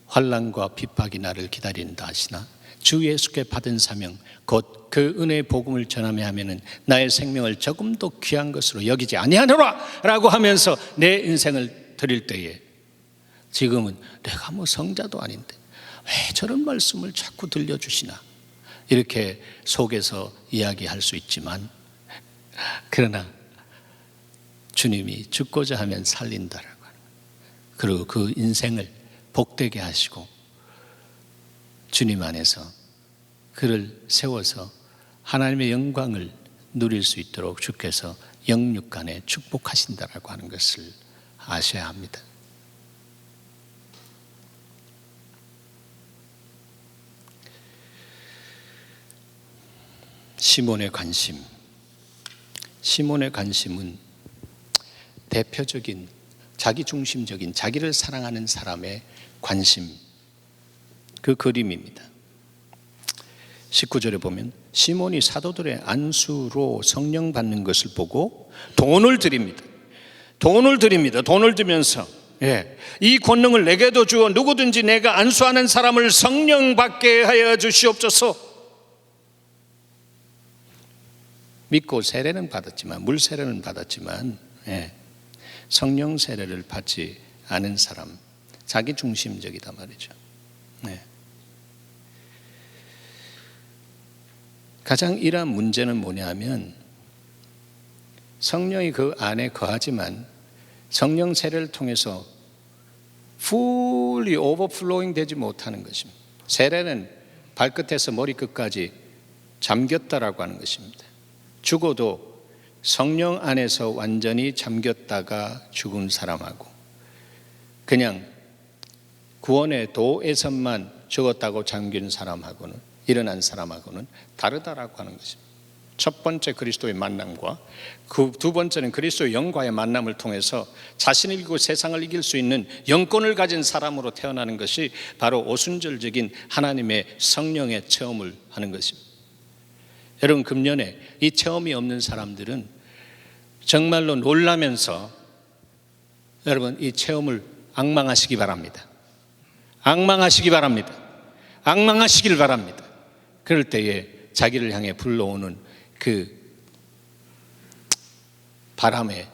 환난과 핍박이 나를 기다린다 하시나 주 예수께 받은 사명 곧 그 은혜의 복음을 전하며 하면은 나의 생명을 조금도 귀한 것으로 여기지 아니하노라 라고 하면서 내 인생을 드릴 때에 지금은 내가 뭐 성자도 아닌데 왜 저런 말씀을 자꾸 들려주시나 이렇게 속에서 이야기할 수 있지만, 그러나 주님이 죽고자 하면 살린다라고 하는 거예요. 그리고 그 인생을 복되게 하시고 주님 안에서 그를 세워서 하나님의 영광을 누릴 수 있도록 주께서 영육간에 축복하신다라고 하는 것을 아셔야 합니다. 시몬의 관심. 시몬의 관심은 대표적인 자기중심적인 자기를 사랑하는 사람의 관심, 그 그림입니다. 19절에 보면 시몬이 사도들의 안수로 성령 받는 것을 보고 돈을 드립니다. 돈을 들면서 이 권능을 내게도 주어 누구든지 내가 안수하는 사람을 성령 받게 하여 주시옵소서. 믿고 세례는 받았지만, 물 세례는 받았지만 성령 세례를 받지 않은 사람, 자기 중심적이다 말이죠. 가장 일한 문제는 뭐냐면 성령이 그 안에 거하지만 성령 세례를 통해서 fully overflowing 되지 못하는 것입니다. 세례는 발끝에서 머리끝까지 잠겼다라고 하는 것입니다. 죽어도 성령 안에서 완전히 잠겼다가 죽은 사람하고 그냥 구원의 도에서만 죽었다고 잠긴 사람하고는, 일어난 사람하고는 다르다라고 하는 것입니다. 첫 번째 그리스도의 만남과 그 두 번째는 그리스도의 영과의 만남을 통해서 자신을 이기고 세상을 이길 수 있는 영권을 가진 사람으로 태어나는 것이 바로 오순절적인 하나님의 성령의 체험을 하는 것입니다. 여러분, 금년에 이 체험이 없는 사람들은 정말로 놀라면서 여러분 이 체험을 앙망하시기 바랍니다. 앙망하시기 바랍니다. 앙망하시길 바랍니다. 그럴 때에 자기를 향해 불러오는 그 바람에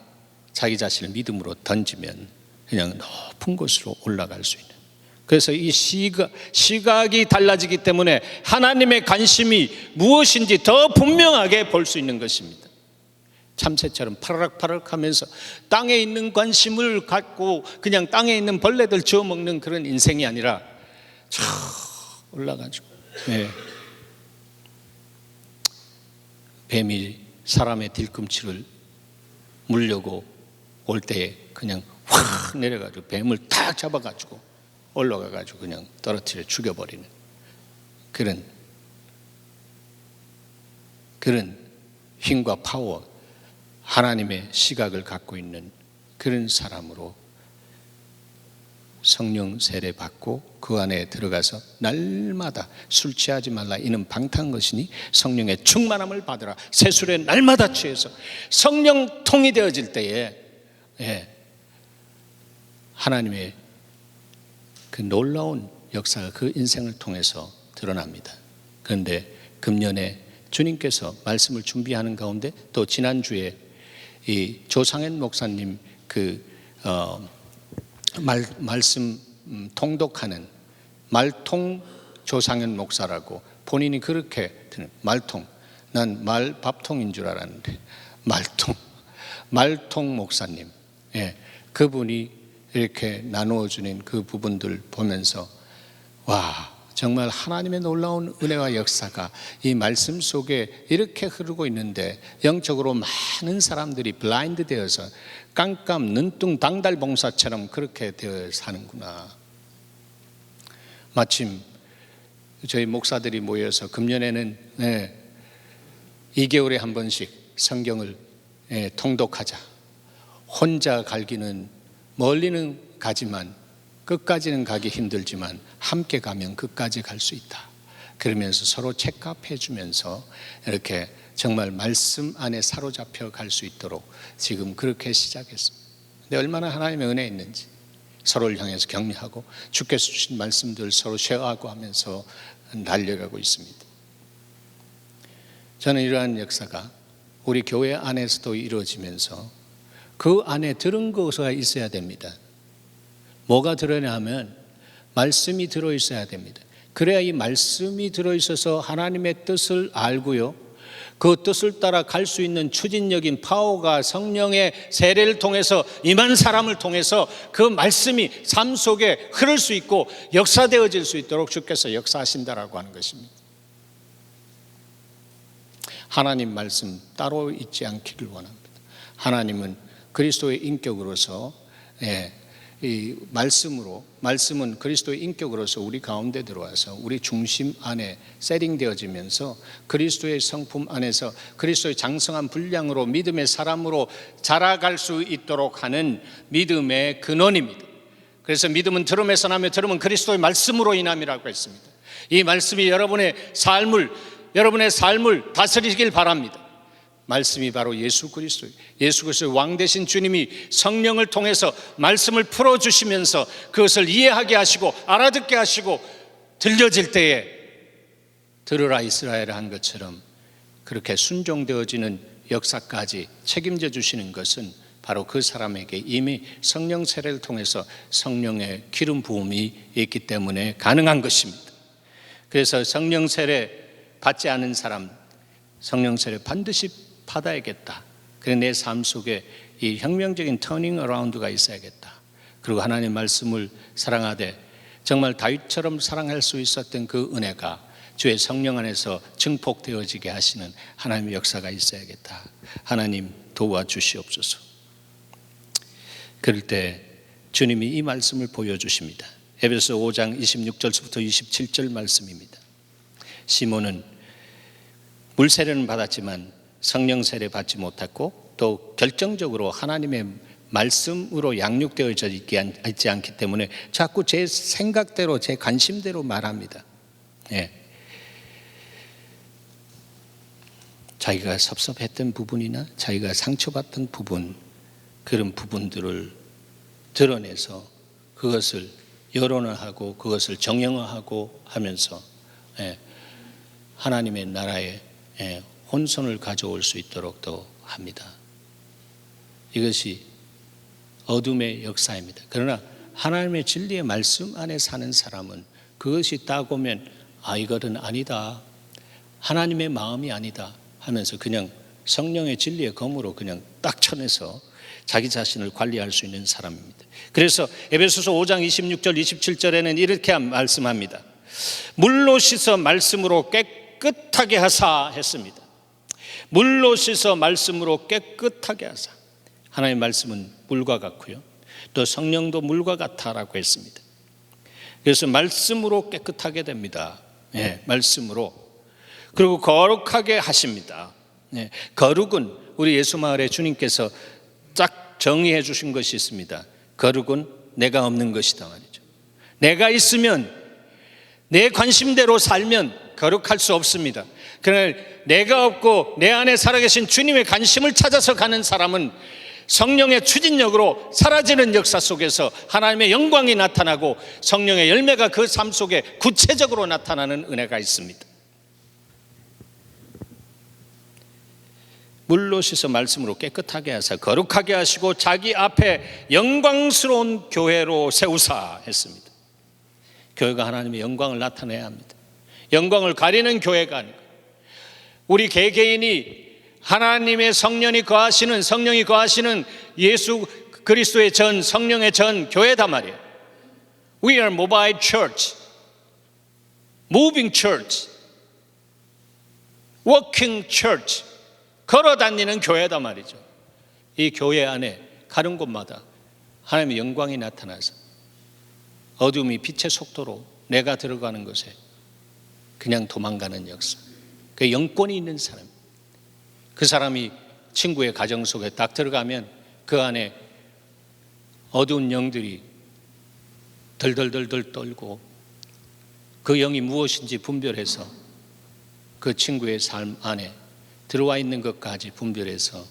자기 자신을 믿음으로 던지면 그냥 높은 곳으로 올라갈 수 있는, 그래서 이 시각이 달라지기 때문에 하나님의 관심이 무엇인지 더 분명하게 볼 수 있는 것입니다. 참새처럼 파라락 하면서 땅에 있는 관심을 갖고 그냥 땅에 있는 벌레들 주워먹는 그런 인생이 아니라 저 올라가지고 뱀이 사람의 뒤꿈치를 물려고 올 때 그냥 확 내려가지고 뱀을 탁 잡아가지고 올라가가지고 그냥 떨어뜨려 죽여버리는 그런 힘과 파워, 하나님의 시각을 갖고 있는 그런 사람으로 성령 세례 받고 그 안에 들어가서 날마다 술 취하지 말라 이는 방탕한 것이니 성령의 충만함을 받으라. 새술에 날마다 취해서 성령통이 되어질 때에 하나님의 그 놀라운 역사가 그 인생을 통해서 드러납니다. 그런데 금년에 주님께서 말씀을 준비하는 가운데 또 지난주에 이 조상현 목사님 그 말씀 통독하는 말통 조상현 목사라고 본인이 그렇게 드는 말통, 난 말밥통인 줄 알았는데 말통 목사님, 그분이 이렇게 나누어 주는 그 부분들 보면서 와, 정말 하나님의 놀라운 은혜와 역사가 이 말씀 속에 이렇게 흐르고 있는데 영적으로 많은 사람들이 블라인드 되어서 깜깜 눈뚱 당달봉사처럼 그렇게 되어 사는구나. 마침 저희 목사들이 모여서 금년에는 2개월에 한 번씩 성경을 통독하자. 혼자 갈기는 멀리는 가지만 끝까지는 가기 힘들지만 함께 가면 끝까지 갈 수 있다. 그러면서 서로 체크업해 주면서 이렇게 정말 말씀 안에 사로잡혀 갈 수 있도록 지금 그렇게 시작했습니다. 근데 얼마나 하나님의 은혜 있는지 서로를 향해서 격려하고 주께서 주신 말씀들 서로 쉐어하고 하면서 달려가고 있습니다. 저는 이러한 역사가 우리 교회 안에서도 이루어지면서 그 안에 들은 것이 있어야 됩니다. 뭐가 들어냐 하면 말씀이 들어있어야 됩니다. 그래야 이 말씀이 들어있어서 하나님의 뜻을 알고요, 그 뜻을 따라 갈 수 있는 추진력인 파워가 성령의 세례를 통해서 임한 사람을 통해서 그 말씀이 삶 속에 흐를 수 있고 역사되어질 수 있도록 주께서 역사하신다라고 하는 것입니다. 하나님 말씀 따로 있지 않기를 원합니다. 하나님은 그리스도의 인격으로서, 이 말씀은 그리스도의 인격으로서 우리 가운데 들어와서 우리 중심 안에 세팅되어지면서 그리스도의 성품 안에서 그리스도의 장성한 분량으로 믿음의 사람으로 자라갈 수 있도록 하는 믿음의 근원입니다. 그래서 믿음은 들음에서 나며 들음은 그리스도의 말씀으로 인함이라고 했습니다. 이 말씀이 여러분의 삶을 다스리길 바랍니다. 말씀이 바로 예수 그리스도의 왕 되신 주님이 성령을 통해서 말씀을 풀어주시면서 그것을 이해하게 하시고 알아듣게 하시고 들려질 때에 들으라 이스라엘을 한 것처럼 그렇게 순종되어지는 역사까지 책임져 주시는 것은 바로 그 사람에게 이미 성령 세례를 통해서 성령의 기름 부음이 있기 때문에 가능한 것입니다. 그래서 성령 세례 받지 않은 사람, 성령 세례 반드시 받아야겠다. 그래서 내 삶 속에 이 혁명적인 터닝 어라운드가 있어야겠다. 그리고 하나님 말씀을 사랑하되 정말 다윗처럼 사랑할 수 있었던 그 은혜가 주의 성령 안에서 증폭되어지게 하시는 하나님의 역사가 있어야겠다. 하나님 도와주시옵소서. 그럴 때 주님이 이 말씀을 보여주십니다. 에베소 5장 26절부터 27절 말씀입니다. 시몬은 물세례는 받았지만 성령 세례 받지 못했고 또 결정적으로 하나님의 말씀으로 양육되어져 있지 않기 때문에 자꾸 제 생각대로 제 관심대로 말합니다. 자기가 섭섭했던 부분이나 자기가 상처받던 부분, 그런 부분들을 드러내서 그것을 여론화하고 그것을 정형화하고 하면서 하나님의 나라에 혼선을 가져올 수 있도록 또 합니다. 이것이 어둠의 역사입니다. 그러나 하나님의 진리의 말씀 안에 사는 사람은 그것이 딱 오면 이것은 아니다, 하나님의 마음이 아니다 하면서 그냥 성령의 진리의 검으로 그냥 딱 쳐내서 자기 자신을 관리할 수 있는 사람입니다. 그래서 에베소서 5장 26절 27절에는 이렇게 말씀합니다. 물로 씻어 말씀으로 깨끗하게 하사 했습니다. 물로 씻어 말씀으로 깨끗하게 하사. 하나님의 말씀은 물과 같고요, 또 성령도 물과 같다라고 했습니다. 그래서 말씀으로 깨끗하게 됩니다. 말씀으로. 그리고 거룩하게 하십니다. 거룩은 우리 예수마을에 주님께서 딱 정의해 주신 것이 있습니다. 거룩은 내가 없는 것이다 말이죠. 내가 있으면, 내 관심대로 살면 거룩할 수 없습니다. 그러나 내가 없고 내 안에 살아계신 주님의 관심을 찾아서 가는 사람은 성령의 추진력으로 사라지는 역사 속에서 하나님의 영광이 나타나고 성령의 열매가 그 삶 속에 구체적으로 나타나는 은혜가 있습니다. 물로 씻어 말씀으로 깨끗하게 하사 거룩하게 하시고 자기 앞에 영광스러운 교회로 세우사 했습니다. 교회가 하나님의 영광을 나타내야 합니다. 영광을 가리는 교회가 아니고 우리 개개인이 하나님의 성령이 거하시는 예수 그리스도의 전, 성령의 전 교회다 말이에요. We are mobile church, moving church, working church, 걸어다니는 교회다 말이죠. 이 교회 안에 가는 곳마다 하나님의 영광이 나타나서 어둠이 빛의 속도로 내가 들어가는 것에 그냥 도망가는 역사. 그 영권이 있는 사람, 그 사람이 친구의 가정 속에 딱 들어가면 그 안에 어두운 영들이 덜덜덜덜 떨고 그 영이 무엇인지 분별해서 그 친구의 삶 안에 들어와 있는 것까지 분별해서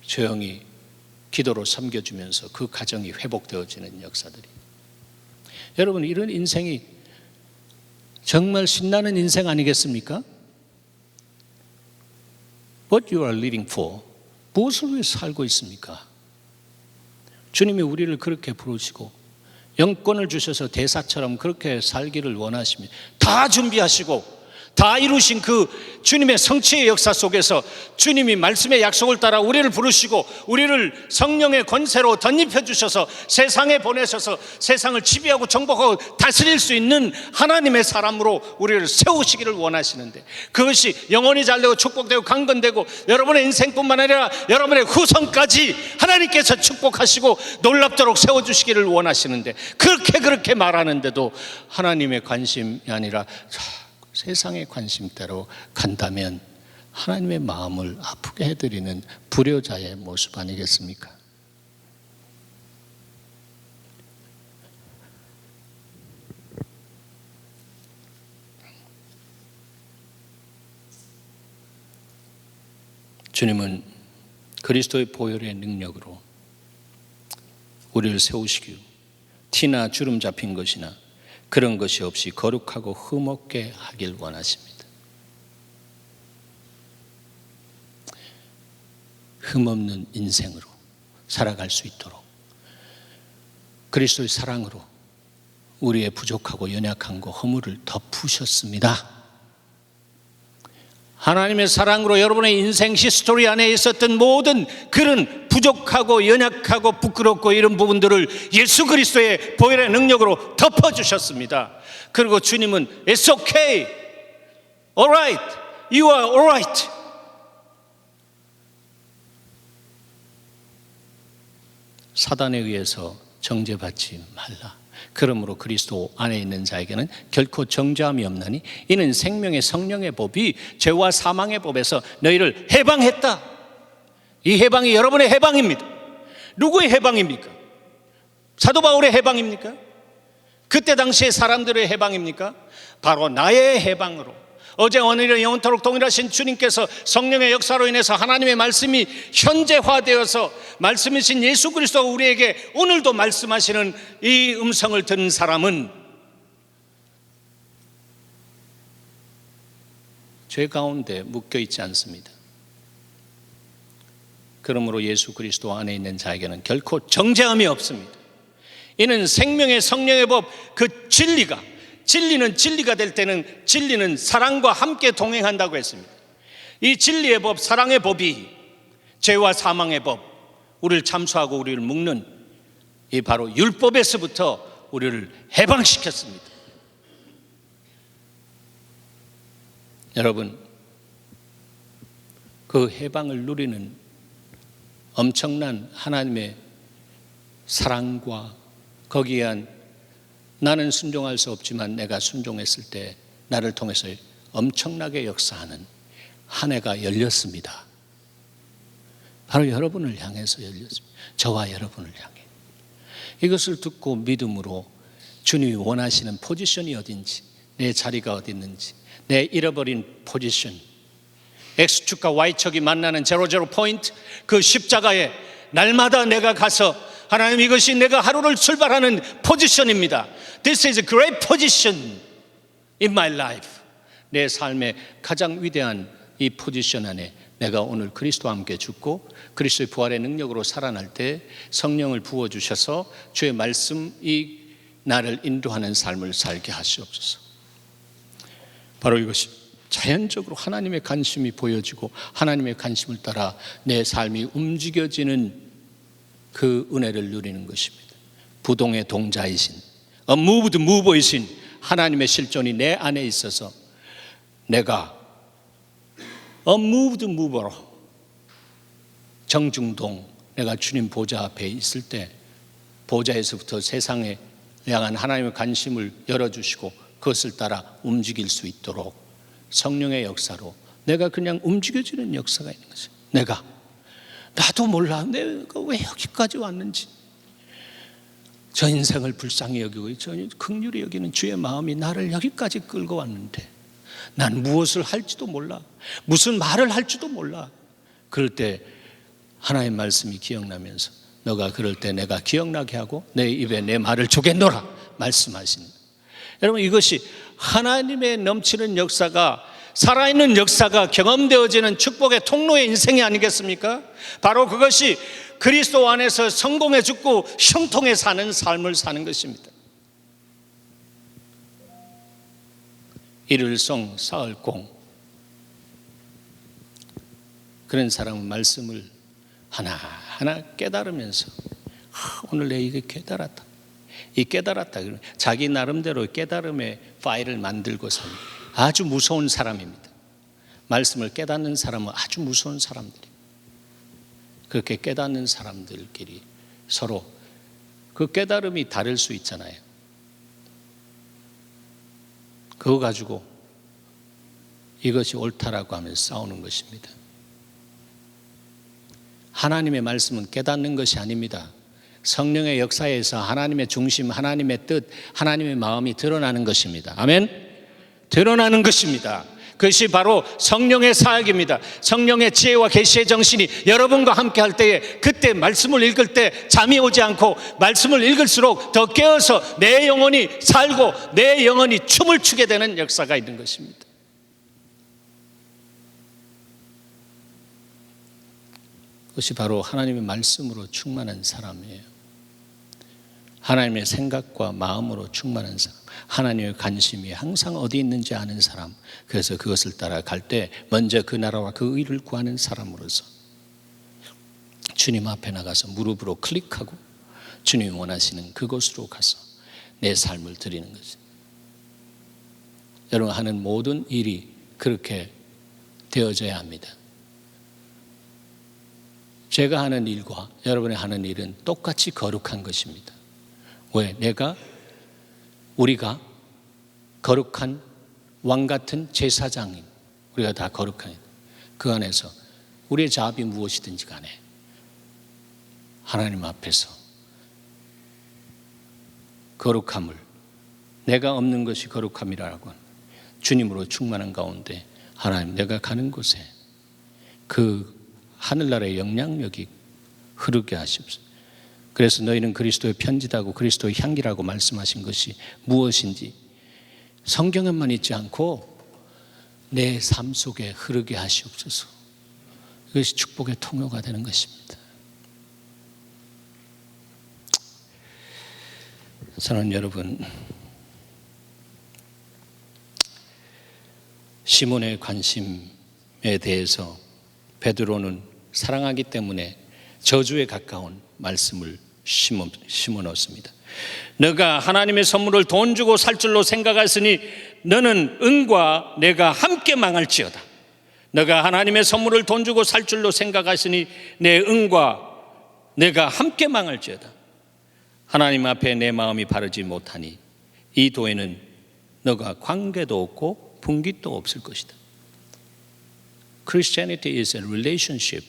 조용히 기도로 섬겨주면서 그 가정이 회복되어지는 역사들이. 여러분, 이런 인생이 정말 신나는 인생 아니겠습니까? What you are living for? 무엇을 위해 살고 있습니까? 주님이 우리를 그렇게 부르시고 영권을 주셔서 대사처럼 그렇게 살기를 원하십니다. 다 준비하시고 다 이루신 그 주님의 성취의 역사 속에서 주님이 말씀의 약속을 따라 우리를 부르시고 우리를 성령의 권세로 덧입혀 주셔서 세상에 보내셔서 세상을 지배하고 정복하고 다스릴 수 있는 하나님의 사람으로 우리를 세우시기를 원하시는데, 그것이 영원히 잘되고 축복되고 강건되고 여러분의 인생뿐만 아니라 여러분의 후손까지 하나님께서 축복하시고 놀랍도록 세워주시기를 원하시는데, 그렇게 말하는데도 하나님의 관심이 아니라 세상의 관심대로 간다면 하나님의 마음을 아프게 해드리는 불효자의 모습 아니겠습니까? 주님은 그리스도의 보혈의 능력으로 우리를 세우시기로 티나 주름 잡힌 것이나 그런 것이 없이 거룩하고 흠없게 하길 원하십니다. 흠없는 인생으로 살아갈 수 있도록 그리스도의 사랑으로 우리의 부족하고 연약한 거 허물을 덮으셨습니다. 하나님의 사랑으로 여러분의 인생 히스토리 안에 있었던 모든 그런 부족하고 연약하고 부끄럽고 이런 부분들을 예수 그리스도의 보혈의 능력으로 덮어주셨습니다. 그리고 주님은 It's okay, alright, you are alright. 사단에 의해서 정죄받지 말라. 그러므로 그리스도 안에 있는 자에게는 결코 정죄함이 없나니 이는 생명의 성령의 법이 죄와 사망의 법에서 너희를 해방했다. 이 해방이 여러분의 해방입니다. 누구의 해방입니까? 사도 바울의 해방입니까? 그때 당시의 사람들의 해방입니까? 바로 나의 해방으로, 어제 오늘이나 영원토록 동일하신 주님께서 성령의 역사로 인해서 하나님의 말씀이 현재화되어서 말씀이신 예수 그리스도가 우리에게 오늘도 말씀하시는 이 음성을 듣는 사람은 죄 가운데 묶여있지 않습니다. 그러므로 예수 그리스도 안에 있는 자에게는 결코 정죄함이 없습니다. 이는 생명의 성령의 법, 그 진리는 진리가 될 때는 진리는 사랑과 함께 동행한다고 했습니다. 이 진리의 법, 사랑의 법이 죄와 사망의 법, 우리를 참수하고 우리를 묶는 이 바로 율법에서부터 우리를 해방시켰습니다. 여러분, 그 해방을 누리는 엄청난 하나님의 사랑과 거기에 한 나는 순종할 수 없지만 내가 순종했을 때 나를 통해서 엄청나게 역사하는 한 해가 열렸습니다. 바로 여러분을 향해서 열렸습니다. 저와 여러분을 향해. 이것을 듣고 믿음으로 주님이 원하시는 포지션이 어딘지, 내 자리가 어디 있는지, 내 잃어버린 포지션, X축과 Y축이 만나는 제로 포인트, 그 십자가에 날마다 내가 가서 하나님, 이것이 내가 하루를 출발하는 포지션입니다. This is a great position in my life. 내 삶의 가장 위대한 이 포지션 안에 내가 오늘 그리스도와 함께 죽고 그리스도의 부활의 능력으로 살아날 때 성령을 부어주셔서 주의 말씀이 나를 인도하는 삶을 살게 하시옵소서. 바로 이것이 자연적으로 하나님의 관심이 보여지고 하나님의 관심을 따라 내 삶이 움직여지는 그 은혜를 누리는 것입니다. 부동의 동자이신, unmoved mover이신 하나님의 실존이 내 안에 있어서 내가 unmoved mover로 정중동, 내가 주님 보좌 앞에 있을 때 보좌에서부터 세상에 향한 하나님의 관심을 열어주시고 그것을 따라 움직일 수 있도록 성령의 역사로 내가 그냥 움직여지는 역사가 있는 거죠. 나도 몰라 내가 왜 여기까지 왔는지, 저 인생을 불쌍히 여기고 저 긍휼히 여기는 주의 마음이 나를 여기까지 끌고 왔는데 난 무엇을 할지도 몰라, 무슨 말을 할지도 몰라. 그럴 때 하나님의 말씀이 기억나면서 너가 그럴 때 내가 기억나게 하고 내 입에 내 말을 주겠노라 말씀하신, 여러분, 이것이 하나님의 넘치는 역사가, 살아있는 역사가 경험되어지는 축복의 통로의 인생이 아니겠습니까? 바로 그것이 그리스도 안에서 성공해 죽고 형통해 사는 삶을 사는 것입니다. 일일성 사흘공, 그런 사람은 말씀을 하나하나 깨달으면서 오늘 내 이게 깨달았다, 이 깨달았다, 자기 나름대로 깨달음의 파일을 만들고서 아주 무서운 사람입니다. 말씀을 깨닫는 사람은 아주 무서운 사람들이, 그렇게 깨닫는 사람들끼리 서로 그 깨달음이 다를 수 있잖아요. 그거 가지고 이것이 옳다라고 하면서 싸우는 것입니다. 하나님의 말씀은 깨닫는 것이 아닙니다. 성령의 역사에서 하나님의 중심, 하나님의 뜻, 하나님의 마음이 드러나는 것입니다. 아멘? 드러나는 것입니다. 그것이 바로 성령의 사역입니다. 성령의 지혜와 계시의 정신이 여러분과 함께 할 때에, 그때 말씀을 읽을 때 잠이 오지 않고 말씀을 읽을수록 더 깨어서 내 영혼이 살고 내 영혼이 춤을 추게 되는 역사가 있는 것입니다. 그것이 바로 하나님의 말씀으로 충만한 사람이에요. 하나님의 생각과 마음으로 충만한 사람, 하나님의 관심이 항상 어디 있는지 아는 사람, 그래서 그것을 따라갈 때 먼저 그 나라와 그 의를 구하는 사람으로서 주님 앞에 나가서 무릎으로 클릭하고 주님이 원하시는 그곳으로 가서 내 삶을 드리는 거죠. 여러분 하는 모든 일이 그렇게 되어져야 합니다. 제가 하는 일과 여러분이 하는 일은 똑같이 거룩한 것입니다. 왜? 우리가 거룩한 왕 같은 제사장인, 우리가 다 거룩한, 그 안에서 우리의 자업이 무엇이든지 간에 하나님 앞에서 거룩함을, 내가 없는 것이 거룩함이라고 주님으로 충만한 가운데 하나님, 내가 가는 곳에 그 하늘나라의 영향력이 흐르게 하십시오. 그래서 너희는 그리스도의 편지다고 그리스도의 향기라고 말씀하신 것이 무엇인지 성경에만 있지 않고 내 삶 속에 흐르게 하시옵소서. 이것이 축복의 통로가 되는 것입니다. 사랑하는 여러분, 시몬의 관심에 대해서 베드로는 사랑하기 때문에 저주에 가까운 말씀을 심어 넣었습니다. 너가 하나님의 선물을 돈 주고 살 줄로 생각하였으니 너는 은과 내가 함께 망할지어다. 너가 하나님의 선물을 돈 주고 살 줄로 생각하였으니 내 은과 내가 함께 망할지어다. 하나님 앞에 내 마음이 바르지 못하니 이 도에는 너가 관계도 없고 분깃도 없을 것이다. Christianity is a relationship.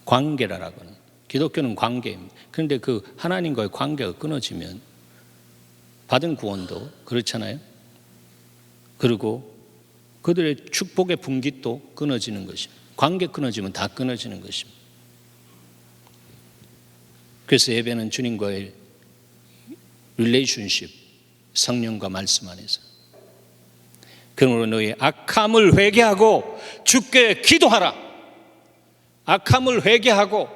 관계라고는, 기독교는 관계입니다. 그런데 그 하나님과의 관계가 끊어지면 받은 구원도 그렇잖아요. 그리고 그들의 축복의 분깃도 끊어지는 것입니다. 관계 끊어지면 다 끊어지는 것입니다. 그래서 예배는 주님과의 relationship, 성령과 말씀 안에서. 그러므로 너희 악함을 회개하고 주께 기도하라. 악함을 회개하고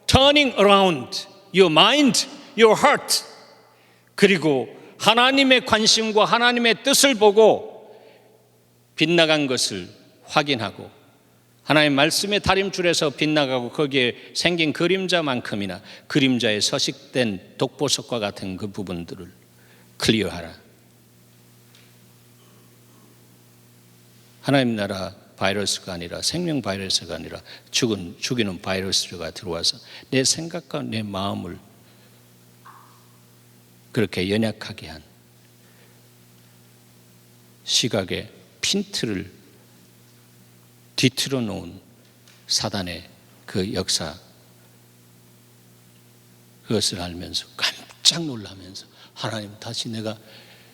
turning around your mind, your heart. 그리고 하나님의 관심과 하나님의 뜻을 보고 빗나간 것을 확인하고 하나님의 말씀의 다림줄에서 빗나가고 거기에 생긴 그림자만큼이나 그림자에 서식된 독보석과 같은 그 부분들을 클리어하라. 하나님 나라 바이러스가 아니라, 생명 바이러스가 아니라 죽이는 바이러스가 들어와서 내 생각과 내 마음을 그렇게 연약하게 한 시각의 핀트를 뒤틀어 놓은 사단의 그 역사, 그것을 알면서 깜짝 놀라면서 하나님, 다시 내가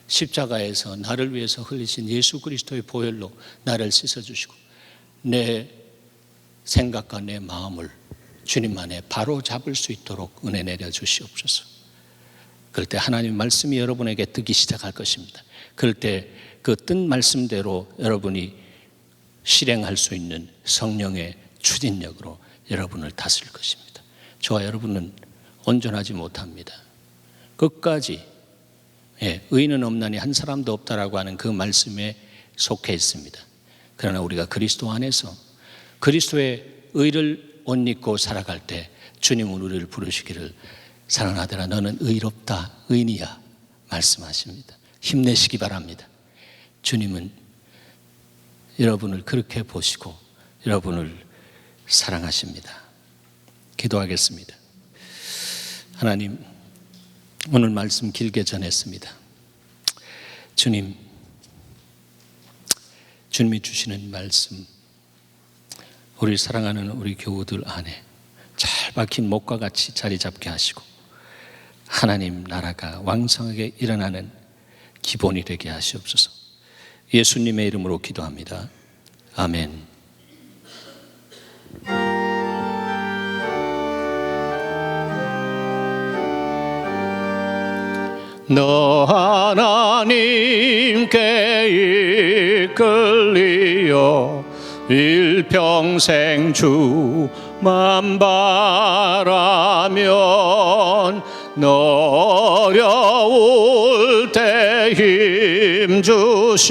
십자가에서 나를 위해서 흘리신 예수 그리스도의 보혈로 나를 씻어주시고 내 생각과 내 마음을 주님 안에 바로 잡을 수 있도록 은혜 내려 주시옵소서. 그럴 때 하나님 말씀이 여러분에게 뜨기 시작할 것입니다. 그럴 때 그 뜬 말씀대로 여러분이 실행할 수 있는 성령의 추진력으로 여러분을 다스릴 것입니다. 저와 여러분은 온전하지 못합니다. 끝까지 의인은 없나니 한 사람도 없다라고 하는 그 말씀에 속해 있습니다. 그러나 우리가 그리스도 안에서 그리스도의 의를 옷 입고 살아갈 때 주님은 우리를 부르시기를 사랑하는 아들아 너는 의롭다 의인이야 말씀하십니다. 힘내시기 바랍니다. 주님은 여러분을 그렇게 보시고 여러분을 사랑하십니다. 기도하겠습니다. 하나님, 오늘 말씀 길게 전했습니다. 주님이 주시는 말씀 우리 사랑하는 우리 교우들 안에 잘 박힌 목과 같이 자리 잡게 하시고 하나님 나라가 왕성하게 일어나는 기본이 되게 하시옵소서. 예수님의 이름으로 기도합니다. 아멘. 너 하나님께 이끌리어 일평생 주만 바라면 너 어려울 때 힘 주시